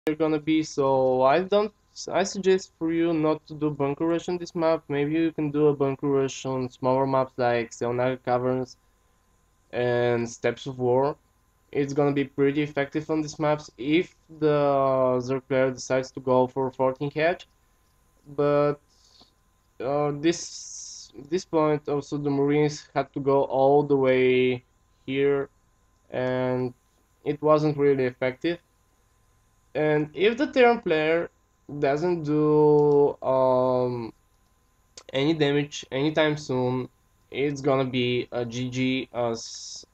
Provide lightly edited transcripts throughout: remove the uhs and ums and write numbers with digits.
you're gonna be, so I suggest for you not to do bunker rush on this map. Maybe you can do a bunker rush on smaller maps like Seonaga Caverns and Steps of War. It's gonna be pretty effective on these maps if the Zerg player decides to go for 14 hedge. But this point also the Marines had to go all the way here, and it wasn't really effective. And if the Terran player doesn't do any damage anytime soon, it's gonna be a GG, as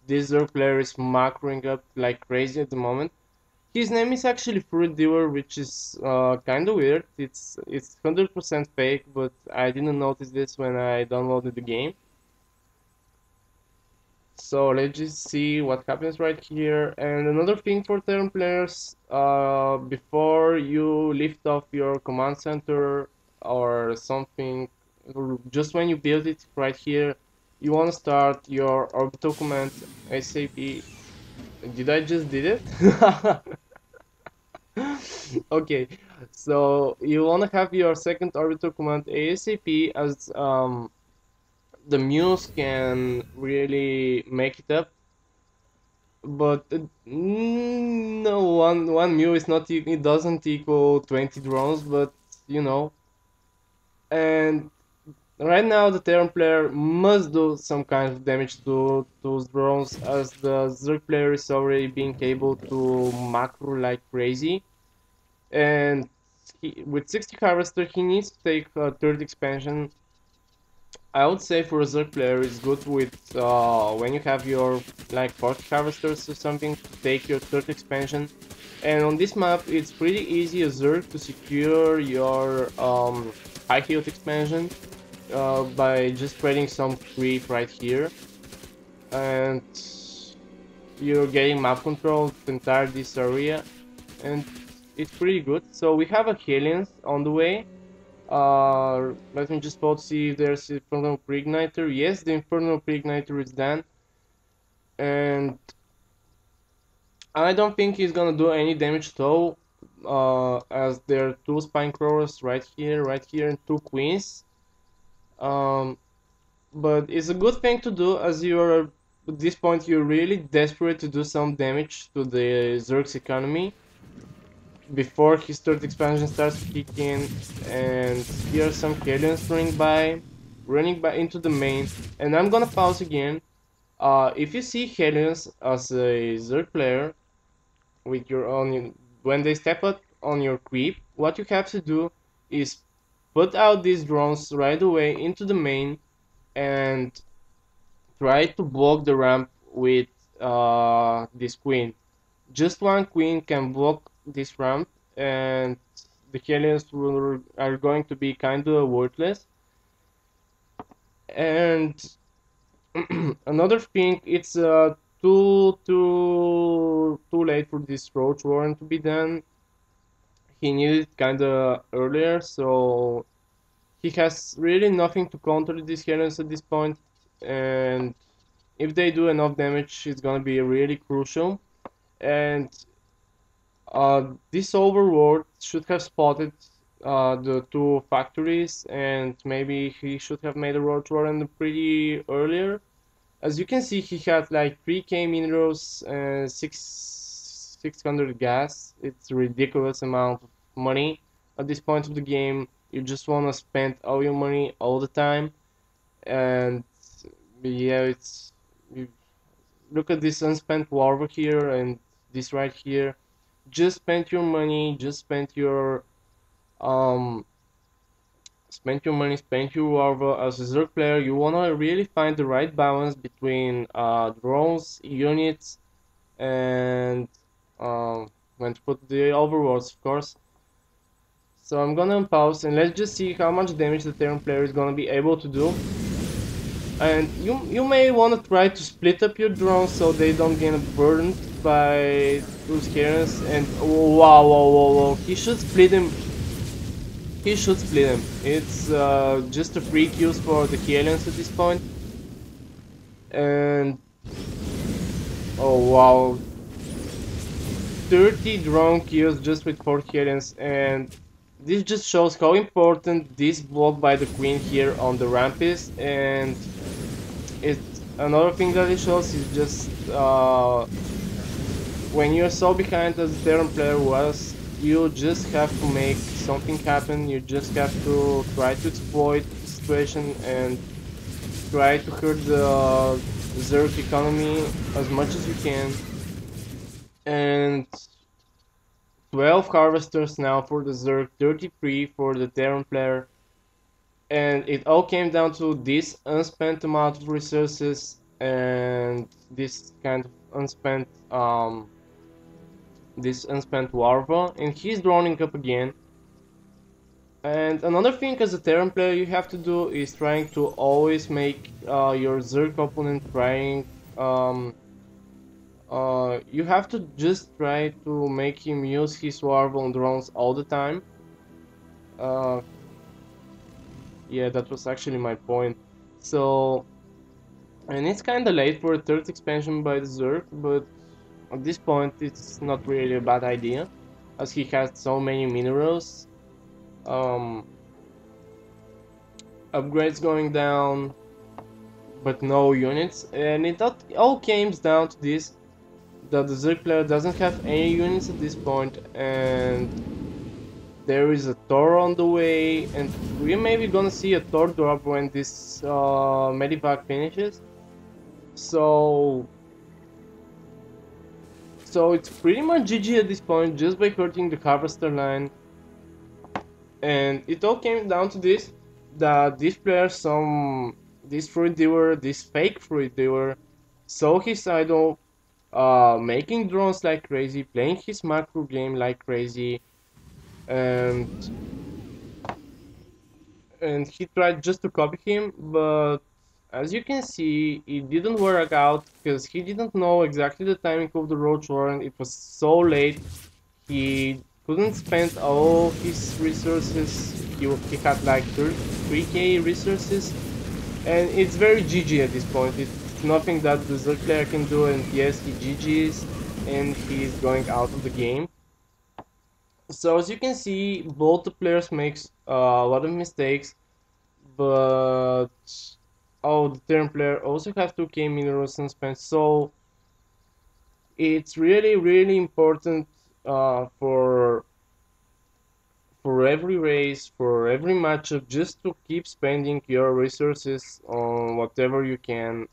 this Zerg player is macroing up like crazy at the moment. His name is actually Fruit Dealer, which is kind of weird. It's 100% fake, but I didn't notice this when I downloaded the game. So let's just see what happens right here. And another thing for Terran players, before you lift off your command center or something, or just when you build it right here, you want to start your orbital command ASAP. Did I just did it? Okay, so you want to have your second orbital command ASAP, as the Muse can really make it up. But no, one Mew is not it doesn't equal 20 drones, but you know. And right now the Terran player must do some kind of damage to those drones, as the Zerg player is already being able to macro like crazy. And with 60 harvester he needs to take a third expansion. I would say for a Zerg player it's good with when you have your like 40 harvesters or something to take your third expansion. And on this map it's pretty easy as Zerg to secure your high health expansion by just spreading some creep right here, and you're getting map control the entire this area, and it's pretty good. So we have a Hellions on the way. Let me just vote see if there's Infernal Preigniter. Yes, the Infernal Preigniter is done, and I don't think he's gonna do any damage though, as there are two Spine Crawlers right here, and two Queens. But it's a good thing to do, as you're at this point you're really desperate to do some damage to the Zerg's economy before his third expansion starts kicking. And here are some Hellions running by into the main. And I'm gonna pause again. If you see Hellions as a Zerg player with your own, when they step up on your creep, what you have to do is put out these drones right away into the main and try to block the ramp with this queen. Just one queen can block this ramp, and the Hellions are going to be kind of worthless. And another thing, it's too late for this Roach Warren to be done. He needed kind of earlier, so he has really nothing to counter these Hellions at this point. And if they do enough damage, it's gonna be really crucial. And this overlord should have spotted the two factories, and maybe he should have made a Roach Warren pretty earlier. As you can see, he had like 3k minerals and 600 gas. It's a ridiculous amount of money at this point of the game. You just want to spend all your money all the time. And yeah, it's look at this unspent war over here and this right here. Just spend your money, just spend your money, spend your warva. As a Zerg player, you wanna really find the right balance between drones, units, and when to put the overlords, of course. So I'm gonna pause and let's just see how much damage the Terran player is gonna be able to do. And you may want to try to split up your drones so they don't get burned by those Hellions. And wow, he should split him. He should split him. It's just a free kills for the Hellions at this point. And oh wow, 30 drone kills just with 4 healings, and this just shows how important this block by the queen here on the ramp is. And it's another thing that it shows is just when you're so behind as the Terran player was, you just have to make something happen. You just have to try to exploit the situation and try to hurt the Zerg economy as much as you can. And 12 harvesters now for the Zerg, 33 for the Terran player. And it all came down to this unspent amount of resources and this kind of unspent larva, and he's droning up again. And another thing as a Terran player you have to do is trying to always make your Zerg opponent trying. You have to just try to make him use his larva on drones all the time. Uh, yeah, that was actually my point. So, and it's kind of late for a third expansion by the Zerg, but at this point it's not really a bad idea, as he has so many minerals. Um, Upgrades going down, but no units, and it all comes down to this, that the Zerg player doesn't have any units at this point, and there is a Thor on the way, and we're maybe gonna see a Thor drop when this Medivac finishes. So it's pretty much GG at this point, just by hurting the harvester line. And it all came down to this, that this player, this fruit dealer, this fake fruit dealer, saw his idol making drones like crazy, playing his macro game like crazy, and he tried just to copy him, but as you can see, it didn't work out because he didn't know exactly the timing of the Roach Warren. It was so late, he couldn't spend all his resources. He had like 3k resources, and it's very GG at this point. It's nothing that the Zerg player can do, and yes, he GG's, and he's going out of the game. So as you can see, both the players makes a lot of mistakes, but the Terran player also have 2k minerals and spend. So it's really important for every race, for every matchup, just to keep spending your resources on whatever you can.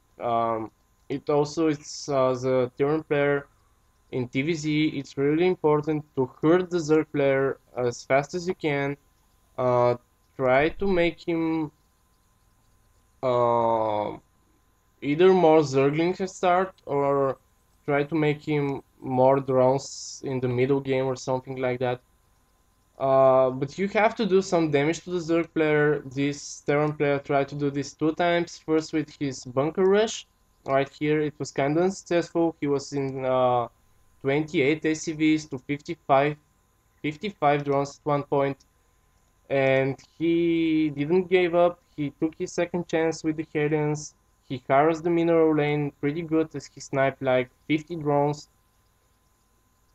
It also, it's as a Terran player in TvZ, it's really important to hurt the Zerg player as fast as you can. Try to make him uh, either more Zerglings at start, or try to make him more drones in the middle game or something like that. But you have to do some damage to the Zerg player. This Terran player tried to do this 2 times. First with his bunker rush. Right here it was kind of unsuccessful. He was in 28 ACVs to 55 drones at one point. And he didn't give up. He took his second chance with the Hellions. He harassed the mineral lane pretty good as he sniped like 50 drones.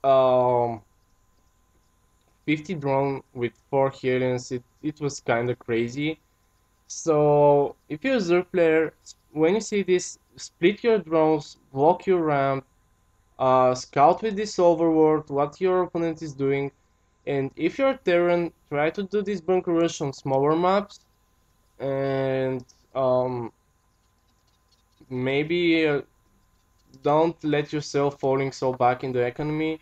Um, 50 drone with 4 Hellions, it was kind of crazy. So if you're a Zerg player, when you see this, split your drones, block your ramp, scout with this overworld what your opponent is doing, and if you're Terran, try to do this bunker rush on smaller maps, and maybe don't let yourself falling so back in the economy.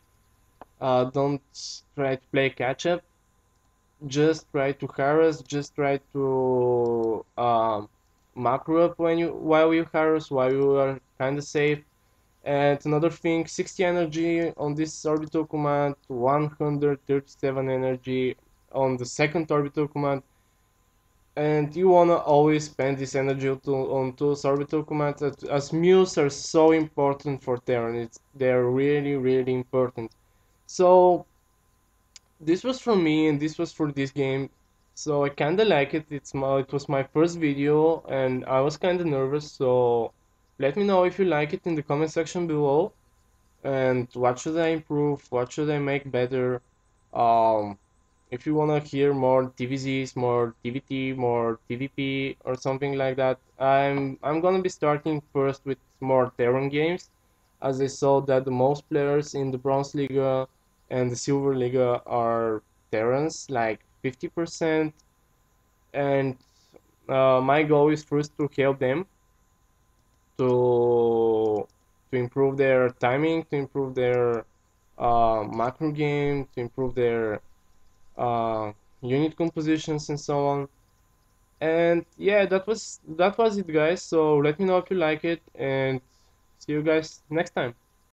Don't try to play catch up. Just try to harass. Just try to macro up while you harass, while you are kind of safe. And another thing, 60 energy on this orbital command, 137 energy on the second orbital command, and you wanna always spend this energy on those orbital commands, as mules are so important for Terran. They're really important. So this was from me, and this was for this game. So I kinda like it. It was my first video, and I was kinda nervous. So let me know if you like it in the comment section below. and what should I improve, what should I make better. Um, if you want to hear more TvZs, more TvT, more TvP, or something like that, I'm gonna be starting first with more Terran games, as I saw that the most players in the Bronze Liga and the Silver Liga are Terrans, like 50%, and my goal is first to help them to improve their timing, to improve their macro game, to improve their uh, unit compositions and so on. And yeah, that was it, guys. So let me know if you like it, and see you guys next time.